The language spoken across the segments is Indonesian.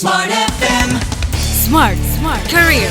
Smart FM. Smart Career.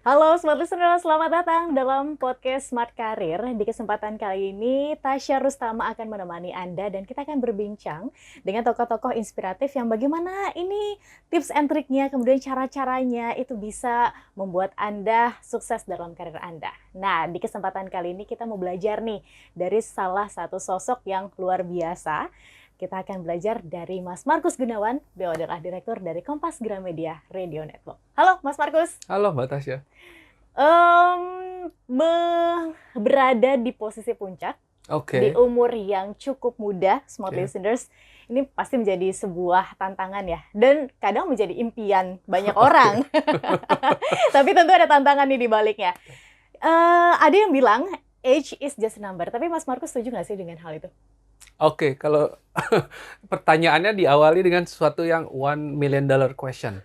Halo Smart Listener, selamat datang dalam podcast Smart Career. Di kesempatan kali ini, Tasya Rustama akan menemani Anda dan kita akan berbincang dengan tokoh-tokoh inspiratif yang bagaimana ini tips and triknya, kemudian cara-caranya itu bisa membuat Anda sukses dalam karir Anda. Nah, di kesempatan kali ini kita mau belajar nih dari salah satu sosok yang luar biasa. Kita akan belajar dari Mas Markus Gunawan, beliau adalah Direktur dari Kompas Gramedia Radio Network. Halo Mas Markus. Halo Mbak Tasya. Berada di posisi puncak, di umur yang cukup muda, Smart Listeners, ini pasti menjadi sebuah tantangan ya, dan kadang menjadi impian banyak orang. Tapi tentu ada tantangan nih di baliknya. Ada yang bilang, age is just a number, tapi Mas Markus setuju nggak sih dengan hal itu? Kalau pertanyaannya diawali dengan sesuatu yang $1 million question.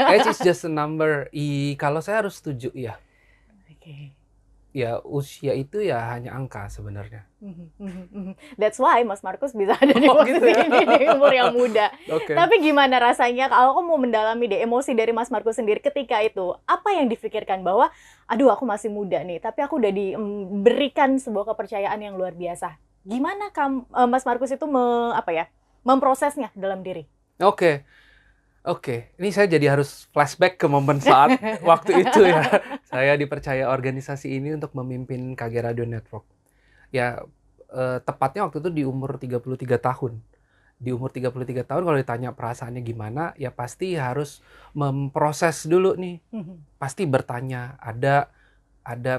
Age is just a number. Kalau saya harus setuju ya. Ya usia itu ya hanya angka sebenarnya. That's why Mas Markus bisa ada di posisi ini di umur yang muda. Tapi gimana rasanya kalau aku mau mendalami deh emosi dari Mas Markus sendiri ketika itu? Apa yang difikirkan bahwa, aduh aku masih muda nih, tapi aku udah diberikan sebuah kepercayaan yang luar biasa. Gimana Mas Markus itu memprosesnya dalam diri? Oke. Ini saya jadi harus flashback ke momen saat waktu itu ya. Saya dipercaya organisasi ini untuk memimpin KG Radio Network. Ya, tepatnya waktu itu di umur 33 tahun. Di umur 33 tahun kalau ditanya perasaannya gimana, ya pasti harus memproses dulu nih. Pasti bertanya, ada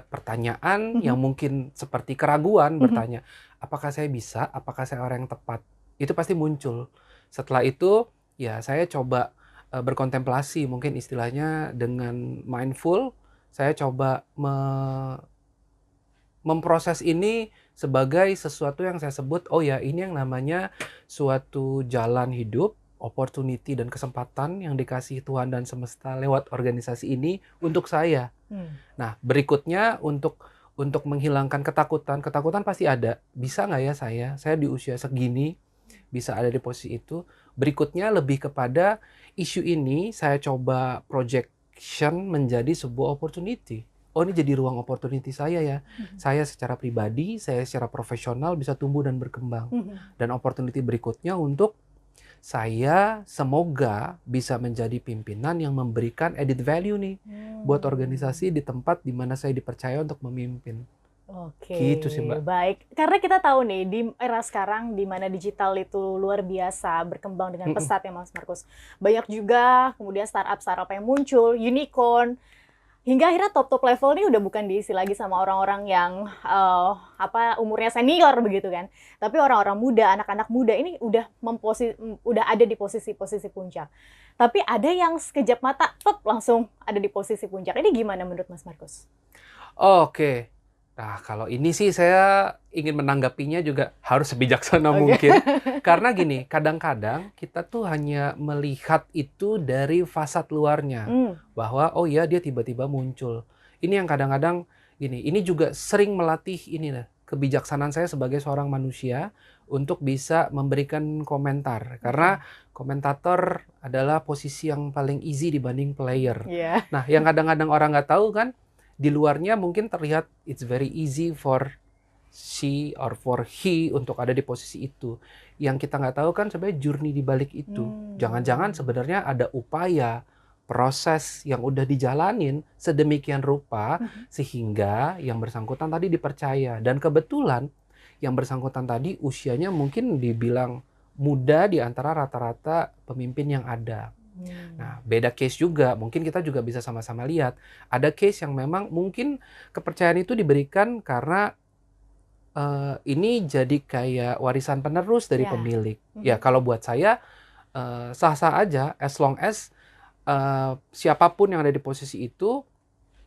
pertanyaan yang mungkin seperti keraguan, bertanya, apakah saya bisa, apakah saya orang yang tepat? Itu pasti muncul. Setelah itu, ya saya coba berkontemplasi, mungkin istilahnya dengan mindful, saya coba memproses ini sebagai sesuatu yang saya sebut, oh ya ini yang namanya suatu jalan hidup, opportunity dan kesempatan yang dikasih Tuhan dan semesta lewat organisasi ini untuk saya. Nah, berikutnya untuk menghilangkan ketakutan pasti ada. Bisa nggak ya saya di usia segini bisa ada di posisi itu. Berikutnya lebih kepada isu ini saya coba projection menjadi sebuah opportunity. Oh, ini jadi ruang opportunity saya ya. Saya secara pribadi, saya secara profesional bisa tumbuh dan berkembang. Dan opportunity berikutnya untuk saya semoga bisa menjadi pimpinan yang memberikan added value nih buat organisasi di tempat di mana saya dipercaya untuk memimpin. Gitu sih Mbak. Baik, karena kita tahu nih di era sekarang di mana digital itu luar biasa berkembang dengan pesat ya Mas Markus. Banyak juga kemudian startup yang muncul, unicorn. Hingga akhirnya top level ini udah bukan diisi lagi sama orang-orang yang umurnya senior begitu kan. Tapi orang-orang muda, anak-anak muda ini udah ada di posisi puncak. Tapi ada yang sekejap mata langsung ada di posisi puncak. Ini gimana menurut Mas Markus? Nah, kalau ini sih saya ingin menanggapinya juga harus sebijaksana mungkin. Karena gini, kadang-kadang kita tuh hanya melihat itu dari fasad luarnya. Bahwa, oh ya dia tiba-tiba muncul. Ini yang kadang-kadang ini juga sering melatih kebijaksanaan saya sebagai seorang manusia untuk bisa memberikan komentar. Karena komentator adalah posisi yang paling easy dibanding player. Nah, yang kadang-kadang orang nggak tahu kan, di luarnya mungkin terlihat it's very easy for she or for he untuk ada di posisi itu. Yang kita nggak tahu kan sebenarnya journey di balik itu. Jangan-jangan sebenarnya ada upaya, proses yang udah dijalanin sedemikian rupa sehingga yang bersangkutan tadi dipercaya. Dan kebetulan yang bersangkutan tadi usianya mungkin dibilang muda di antara rata-rata pemimpin yang ada. Nah, beda case juga, mungkin kita juga bisa sama-sama lihat. Ada case yang memang mungkin kepercayaan itu diberikan karena ini jadi kayak warisan penerus dari pemilik. Ya, kalau buat saya sah-sah aja, as long as siapapun yang ada di posisi itu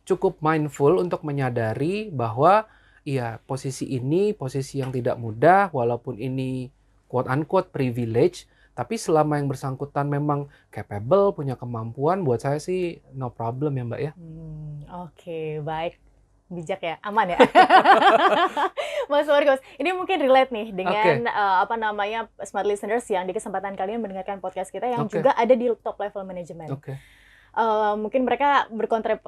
cukup mindful untuk menyadari bahwa ya posisi ini posisi yang tidak mudah, walaupun ini quote-unquote privilege, tapi selama yang bersangkutan memang capable, punya kemampuan, buat saya sih no problem ya Mbak ya. Baik. Bijak ya, aman ya. Mas Marcos, ini mungkin relate nih dengan Oke. apa namanya smart listeners yang di kesempatan kalian mendengarkan podcast kita yang Oke. juga ada di top level management. Oke. Mungkin mereka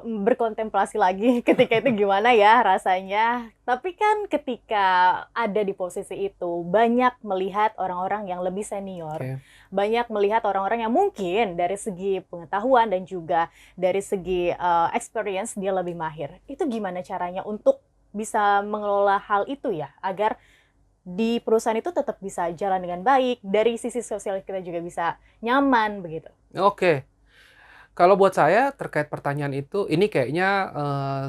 berkontemplasi lagi ketika itu gimana ya rasanya. Tapi kan ketika ada di posisi itu, banyak melihat orang-orang yang lebih senior. Oke. Banyak melihat orang-orang yang mungkin dari segi pengetahuan dan juga dari segi experience dia lebih mahir. Itu gimana caranya untuk bisa mengelola hal itu ya, agar di perusahaan itu tetap bisa jalan dengan baik, dari sisi sosial kita juga bisa nyaman begitu. Oke. Kalau buat saya terkait pertanyaan itu, ini kayaknya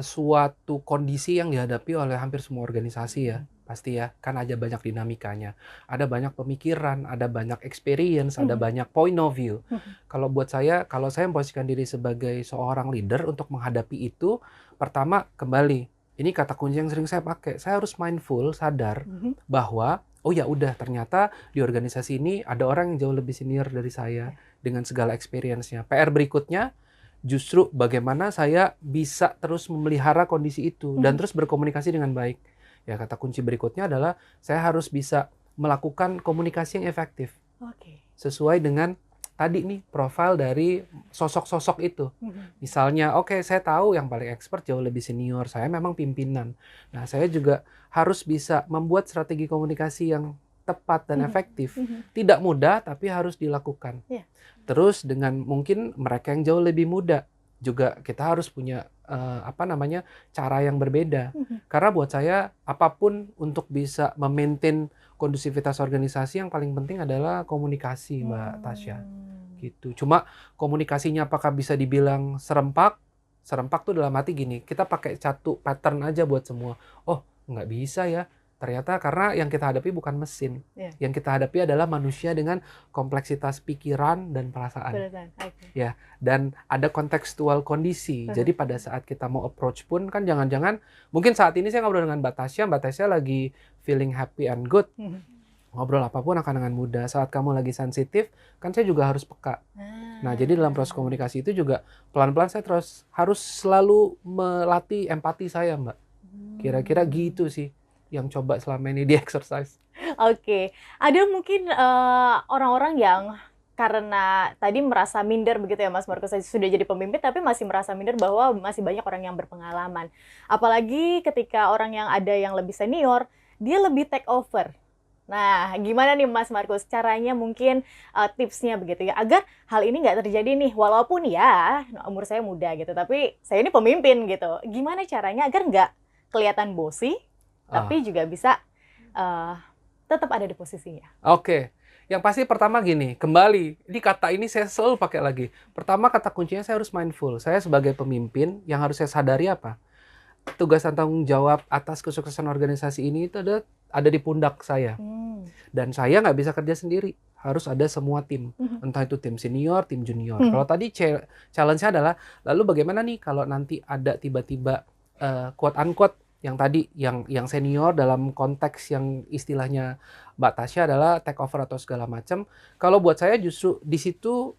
suatu kondisi yang dihadapi oleh hampir semua organisasi ya, pasti ya. Kan ada banyak dinamikanya, ada banyak pemikiran, ada banyak experience, ada banyak point of view. Kalau buat saya, kalau saya memposisikan diri sebagai seorang leader untuk menghadapi itu, pertama kembali, ini kata kunci yang sering saya pakai, saya harus mindful, sadar bahwa oh ya udah ternyata di organisasi ini ada orang yang jauh lebih senior dari saya dengan segala experience-nya. PR berikutnya justru bagaimana saya bisa terus memelihara kondisi itu dan terus berkomunikasi dengan baik. Ya kata kunci berikutnya adalah saya harus bisa melakukan komunikasi yang efektif. Oke. Sesuai dengan tadi nih profil dari sosok-sosok itu. Misalnya, oke, saya tahu yang paling expert jauh lebih senior, saya memang pimpinan. Nah, saya juga harus bisa membuat strategi komunikasi yang tepat dan efektif. Tidak mudah, tapi harus dilakukan. Yeah. Terus dengan mungkin mereka yang jauh lebih muda, juga kita harus punya cara yang berbeda. Karena buat saya, apapun untuk bisa memaintain kondusivitas organisasi, yang paling penting adalah komunikasi, Mbak Tasya. Gitu. Cuma komunikasinya apakah bisa dibilang serempak? Serempak tuh dalam arti gini, kita pakai satu pattern aja buat semua. Oh, nggak bisa ya. Ternyata karena yang kita hadapi bukan mesin. Yeah. Yang kita hadapi adalah manusia dengan kompleksitas pikiran dan perasaan. Okay. Ya, dan ada kontekstual kondisi. Jadi pada saat kita mau approach pun kan jangan-jangan, mungkin saat ini saya ngobrol dengan Mbak Tasya lagi feeling happy and good. Ngobrol apapun akan dengan mudah. Saat kamu lagi sensitif, kan saya juga harus peka. Nah, jadi dalam proses komunikasi itu juga pelan-pelan saya terus harus selalu melatih empati saya, Mbak. Kira-kira gitu sih yang coba selama ini di exercise. Oke. Ada mungkin orang-orang yang karena tadi merasa minder begitu ya Mas Marcos, sudah jadi pemimpin tapi masih merasa minder bahwa masih banyak orang yang berpengalaman. Apalagi ketika orang yang ada yang lebih senior, dia lebih take over. Nah, gimana nih Mas Marcos caranya mungkin tipsnya begitu ya, agar hal ini nggak terjadi nih, walaupun ya umur saya muda gitu, tapi saya ini pemimpin gitu. Gimana caranya agar nggak kelihatan bossy, tapi juga bisa tetap ada di posisinya? Oke. Yang pasti pertama gini, kembali, ini kata ini saya selalu pakai lagi. Pertama kata kuncinya saya harus mindful. Saya sebagai pemimpin yang harus saya sadari apa? Tugas dan tanggung jawab atas kesuksesan organisasi ini itu ada di pundak saya. Dan saya nggak bisa kerja sendiri. Harus ada semua tim. Entah itu tim senior, tim junior. Kalau tadi challenge-nya adalah, lalu bagaimana nih kalau nanti ada tiba-tiba quote-unquote yang tadi, yang senior dalam konteks yang istilahnya Mbak Tasya adalah take over atau segala macam. Kalau buat saya justru di situ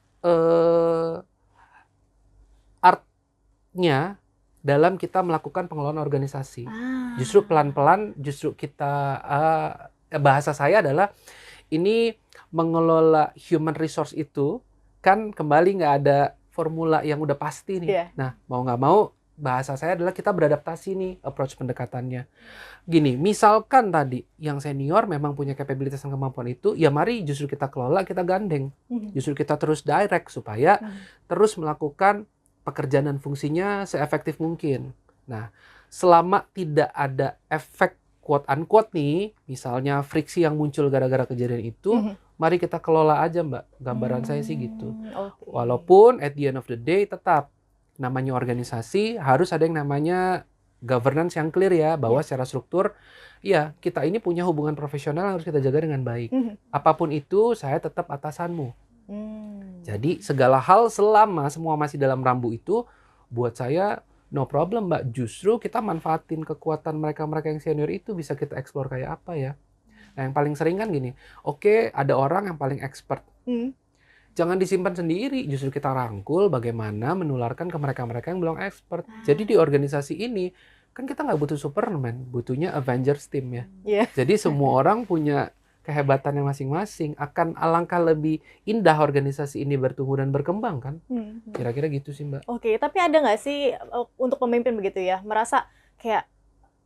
artnya dalam kita melakukan pengelolaan organisasi. Justru pelan-pelan, justru kita, bahasa saya adalah ini mengelola human resource itu, kan kembali nggak ada formula yang udah pasti nih. Yeah. Nah, mau nggak mau, bahasa saya adalah kita beradaptasi nih approach pendekatannya. Gini, misalkan tadi yang senior memang punya kapabilitas dan kemampuan itu, ya mari justru kita kelola, kita gandeng. Justru kita terus direct supaya terus melakukan pekerjaan dan fungsinya seefektif mungkin. Nah, selama tidak ada efek quote-unquote nih, misalnya friksi yang muncul gara-gara kejadian itu, mari kita kelola aja Mbak. Gambaran saya sih gitu. Okay. Walaupun at the end of the day tetap namanya organisasi harus ada yang namanya governance yang clear ya, bahwa secara struktur ya kita ini punya hubungan profesional yang harus kita jaga dengan baik. Apapun itu saya tetap atasanmu. Jadi segala hal selama semua masih dalam rambu itu, buat saya no problem Mbak. Justru kita manfaatin kekuatan mereka-mereka yang senior itu, bisa kita explore kayak apa ya. Nah yang paling sering kan gini, oke, ada orang yang paling expert. Jangan disimpan sendiri, justru kita rangkul bagaimana menularkan ke mereka-mereka yang belum expert. Jadi di organisasi ini, kan kita nggak butuh Superman, butuhnya Avengers team ya. Iya. Jadi semua orang punya kehebatannya masing-masing, akan alangkah lebih indah organisasi ini bertumbuh dan berkembang kan. Kira-kira gitu sih Mbak. Oke, tapi ada nggak sih untuk pemimpin begitu ya, merasa kayak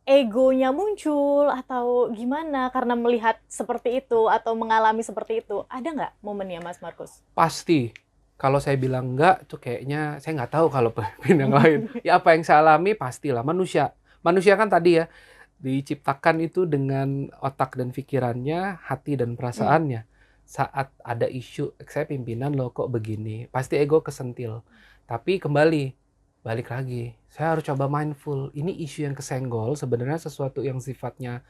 egonya muncul atau gimana karena melihat seperti itu atau mengalami seperti itu? Ada nggak momennya Mas Markus? Pasti. Kalau saya bilang enggak, tuh kayaknya saya nggak tahu kalau pemimpin yang lain. Ya apa yang saya alami pastilah manusia. Manusia kan tadi ya, diciptakan itu dengan otak dan pikirannya, hati dan perasaannya. Saat ada isu, saya pimpinan loh kok begini, pasti ego kesentil. Tapi kembali, balik lagi, saya harus coba mindful. Ini isu yang kesenggol, sebenarnya sesuatu yang sifatnya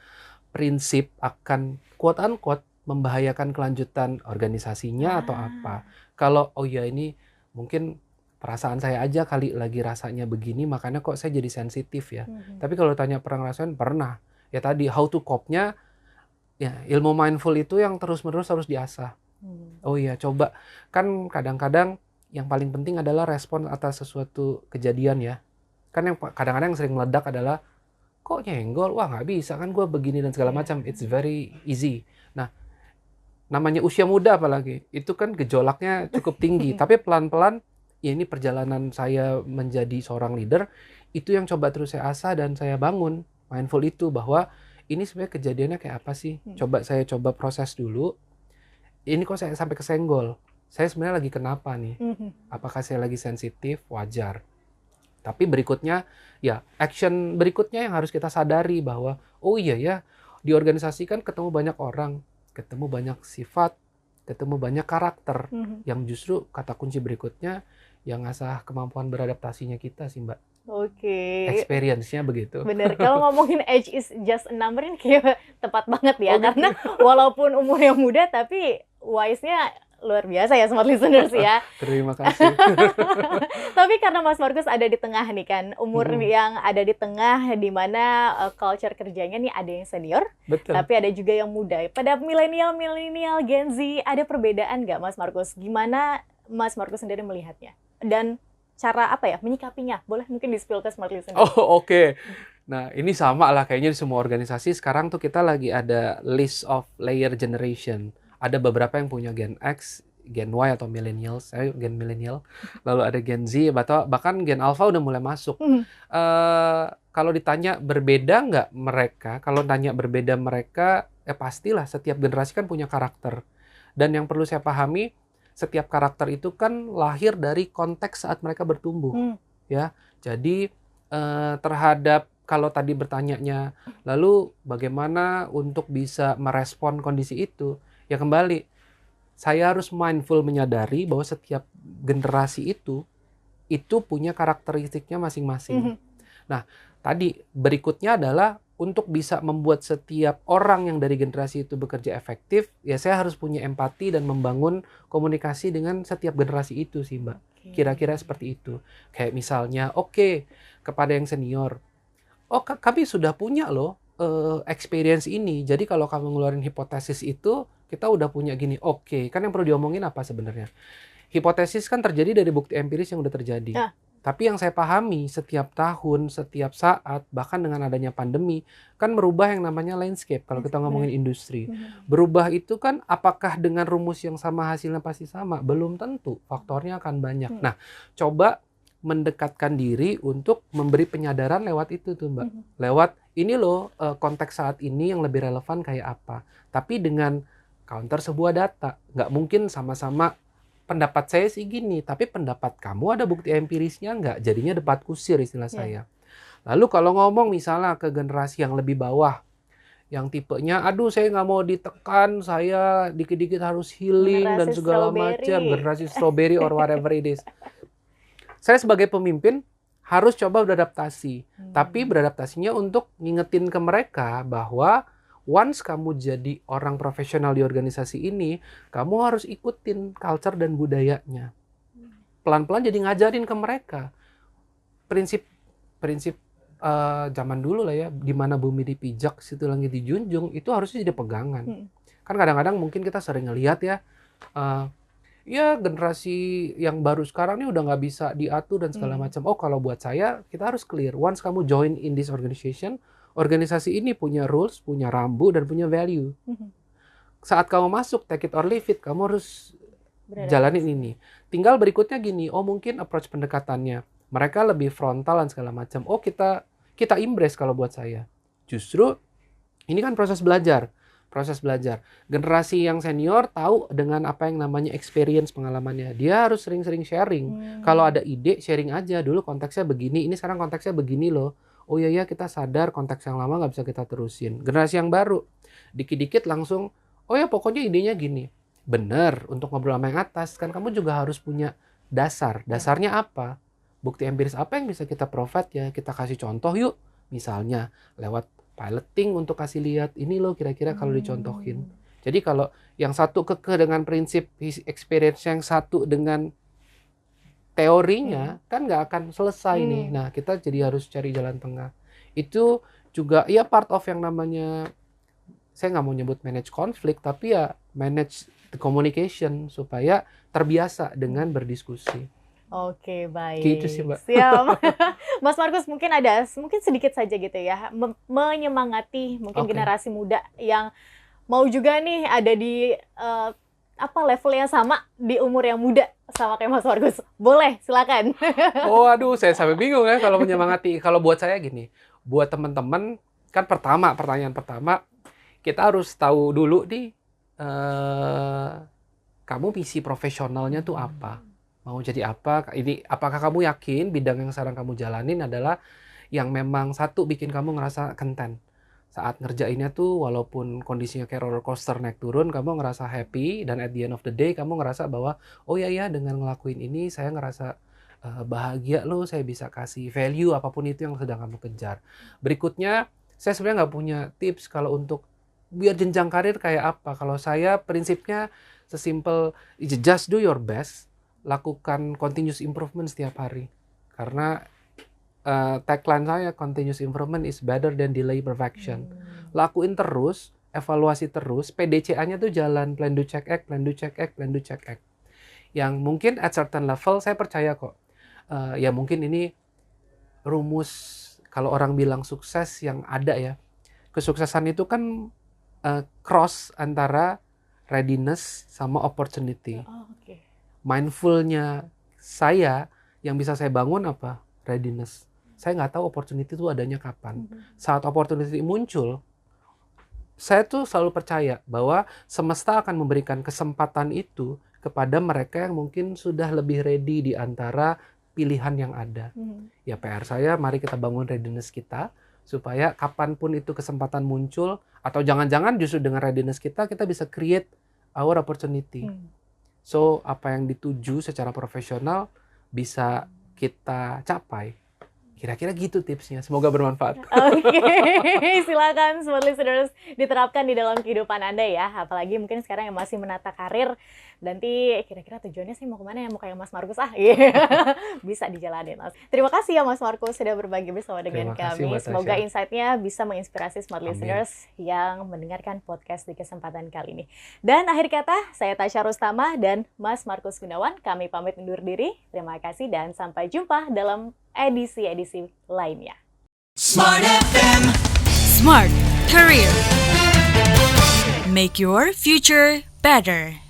prinsip akan quote unquote membahayakan kelanjutan organisasinya atau apa. Kalau oh ya ini mungkin perasaan saya aja kali lagi rasanya begini, makanya kok saya jadi sensitif ya. Tapi kalau tanya pernah ngerasain, pernah. Ya tadi how to cope-nya, ya ilmu mindful itu yang terus-menerus harus diasah. Oh iya, coba. Kan kadang-kadang yang paling penting adalah respon atas sesuatu kejadian ya. Kan yang kadang-kadang yang sering meledak adalah, kok nyenggol? Wah nggak bisa kan gue begini dan segala macam. It's very easy. Nah, namanya usia muda apalagi, itu kan gejolaknya cukup tinggi. Tapi pelan-pelan, ya ini perjalanan saya menjadi seorang leader, itu yang coba terus saya asah dan saya bangun. Mindful itu bahwa ini sebenarnya kejadiannya kayak apa sih? Saya coba proses dulu. Ini kok saya sampai kesenggol. Saya sebenarnya lagi kenapa nih? Apakah saya lagi sensitif? Wajar. Tapi berikutnya, ya action berikutnya yang harus kita sadari bahwa, oh iya ya, di organisasi kan ketemu banyak orang, ketemu banyak sifat, ketemu banyak karakter, yang justru kata kunci berikutnya, yang ngasah kemampuan beradaptasinya kita sih Mbak. Oke. Experience-nya begitu. Bener, kalau ngomongin age is just a number ini kayak tepat banget ya, karena walaupun umurnya muda tapi wise-nya luar biasa ya Smart Listeners ya. Terima kasih. Tapi karena Mas Markus ada di tengah nih kan, umur yang ada di tengah, di mana culture kerjanya nih ada yang senior, Betul. tapi ada juga yang muda. Pada milenial, Gen Z, ada perbedaan nggak Mas Markus? Gimana Mas Markus sendiri melihatnya? Dan cara apa ya menyikapinya? Boleh mungkin di-spill ke Smart Listeners. Oh oke. Nah ini sama lah kayaknya di semua organisasi sekarang tuh kita lagi ada list of layer generation. Ada beberapa yang punya Gen X, Gen Y atau millennials, saya Gen millennial. Lalu ada Gen Z, bahkan Gen Alpha udah mulai masuk. Kalau ditanya berbeda nggak mereka? Kalau tanya berbeda mereka, ya pastilah setiap generasi kan punya karakter. Dan yang perlu saya pahami, setiap karakter itu kan lahir dari konteks saat mereka bertumbuh. Ya, jadi terhadap kalau tadi bertanyanya, lalu bagaimana untuk bisa merespon kondisi itu? Ya kembali, saya harus mindful menyadari bahwa setiap generasi itu punya karakteristiknya masing-masing. Nah, tadi berikutnya adalah untuk bisa membuat setiap orang yang dari generasi itu bekerja efektif, ya saya harus punya empati dan membangun komunikasi dengan setiap generasi itu sih Mbak. Kira-kira seperti itu. Kayak misalnya, oke, kepada yang senior, oh kami sudah punya loh experience ini. Jadi kalau kamu ngeluarin hipotesis itu, kita udah punya gini. Oke, kan yang perlu diomongin apa sebenarnya? Hipotesis kan terjadi dari bukti empiris yang udah terjadi. Tapi yang saya pahami setiap tahun, setiap saat, bahkan dengan adanya pandemi, kan merubah yang namanya landscape kalau kita ngomongin industri. Berubah itu kan apakah dengan rumus yang sama hasilnya pasti sama? Belum tentu, faktornya akan banyak. Nah, coba mendekatkan diri untuk memberi penyadaran lewat itu tuh Mbak. Lewat ini loh konteks saat ini yang lebih relevan kayak apa. Tapi dengan counter sebuah data. Nggak mungkin sama-sama pendapat saya sih gini, tapi pendapat kamu ada bukti empirisnya nggak? Jadinya debat kusir istilah saya. Lalu kalau ngomong misalnya ke generasi yang lebih bawah, yang tipenya, aduh saya nggak mau ditekan, saya dikit-dikit harus healing Generasi dan segala macam, generasi strawberry or whatever it is. Saya sebagai pemimpin harus coba beradaptasi, tapi beradaptasinya untuk ngingetin ke mereka bahwa once kamu jadi orang profesional di organisasi ini, kamu harus ikutin culture dan budayanya. Pelan-pelan jadi ngajarin ke mereka. Prinsip zaman dulu lah ya, di mana bumi dipijak, situ langit dijunjung, itu harusnya jadi pegangan. Kan kadang-kadang mungkin kita sering ngelihat ya, ya generasi yang baru sekarang ini udah nggak bisa diatur dan segala macam. Oh, kalau buat saya kita harus clear. Once kamu join in this organization, organisasi ini punya rules, punya rambu dan punya value. Saat kamu masuk, take it or leave it, kamu harus jalanin ini. Tinggal berikutnya gini, oh mungkin approach pendekatannya mereka lebih frontal dan segala macam. Oh, kita embrace kalau buat saya. Justru ini kan proses belajar. Generasi yang senior tahu dengan apa yang namanya experience, pengalamannya. Dia harus sering-sering sharing. Kalau ada ide, sharing aja. Dulu konteksnya begini, ini sekarang konteksnya begini loh. Oh iya, kita sadar konteks yang lama nggak bisa kita terusin. Generasi yang baru, dikit-dikit langsung, oh ya pokoknya idenya gini. Bener, untuk ngobrol sama yang atas, kan kamu juga harus punya dasar. Dasarnya apa? Bukti empiris apa yang bisa kita provide ya? Kita kasih contoh yuk. Misalnya lewat piloting untuk kasih lihat ini loh kira-kira kalau dicontohin. Jadi kalau yang satu kekeh dengan prinsip experience, yang satu dengan teorinya kan nggak akan selesai nih. Nah, kita jadi harus cari jalan tengah. Itu juga ya part of yang namanya, saya nggak mau nyebut manage konflik, tapi ya manage the communication supaya terbiasa dengan berdiskusi. Oke, baik. Gitu sih, Mbak. Siap. Mas Markus, mungkin sedikit saja gitu ya, menyemangati mungkin generasi muda yang mau juga nih ada di level yang sama di umur yang muda sama kayak Mas Markus. Boleh, silakan. Oh, aduh, saya sampai bingung ya kalau menyemangati. Kalau buat saya gini, buat teman-teman kan pertanyaan pertama kita harus tahu dulu nih, kamu misi profesionalnya tuh apa? Mau jadi apa? Ini apakah kamu yakin bidang yang sekarang kamu jalanin adalah yang memang satu bikin kamu ngerasa content saat ngerjainnya tuh, walaupun kondisinya kayak roller coaster naik turun, kamu ngerasa happy, dan at the end of the day kamu ngerasa bahwa oh ya dengan ngelakuin ini saya ngerasa bahagia loh, saya bisa kasih value apapun itu yang sedang kamu kejar. Berikutnya, saya sebenarnya nggak punya tips kalau untuk biar jenjang karir kayak apa. Kalau saya prinsipnya sesimpel just do your best. Lakukan continuous improvement setiap hari. Karena tagline saya, continuous improvement is better than delay perfection. Lakuin terus, evaluasi terus, PDCA-nya tuh jalan, plan do check act, plan do check act, plan do check act. Yang mungkin at certain level saya percaya kok. Ya mungkin ini rumus kalau orang bilang sukses yang ada ya. Kesuksesan itu kan cross antara readiness sama opportunity. Mindfulnya saya yang bisa saya bangun apa? Readiness. Saya nggak tahu opportunity itu adanya kapan. Saat opportunity muncul, saya tuh selalu percaya bahwa semesta akan memberikan kesempatan itu kepada mereka yang mungkin sudah lebih ready di antara pilihan yang ada. Ya PR saya, mari kita bangun readiness kita supaya kapanpun itu kesempatan muncul, atau jangan-jangan justru dengan readiness kita bisa create our opportunity. So, apa yang dituju secara profesional bisa kita capai. Kira-kira gitu tipsnya. Semoga bermanfaat. Oke, silakan smart listeners diterapkan di dalam kehidupan Anda ya. Apalagi mungkin sekarang yang masih menata karir. Nanti kira-kira tujuannya sih mau kemana ya? Mau kayak Mas Markus bisa dijalanin. Terima kasih ya Mas Markus sudah berbagi bersama dengan kami. Semoga insight-nya bisa menginspirasi smart listeners yang mendengarkan podcast di kesempatan kali ini. Dan akhir kata, saya Tasya Rustama dan Mas Markus Gunawan. Kami pamit undur diri. Terima kasih dan sampai jumpa dalam edisi-edisi lainnya. Smart FM. Smart Career. Make your future better.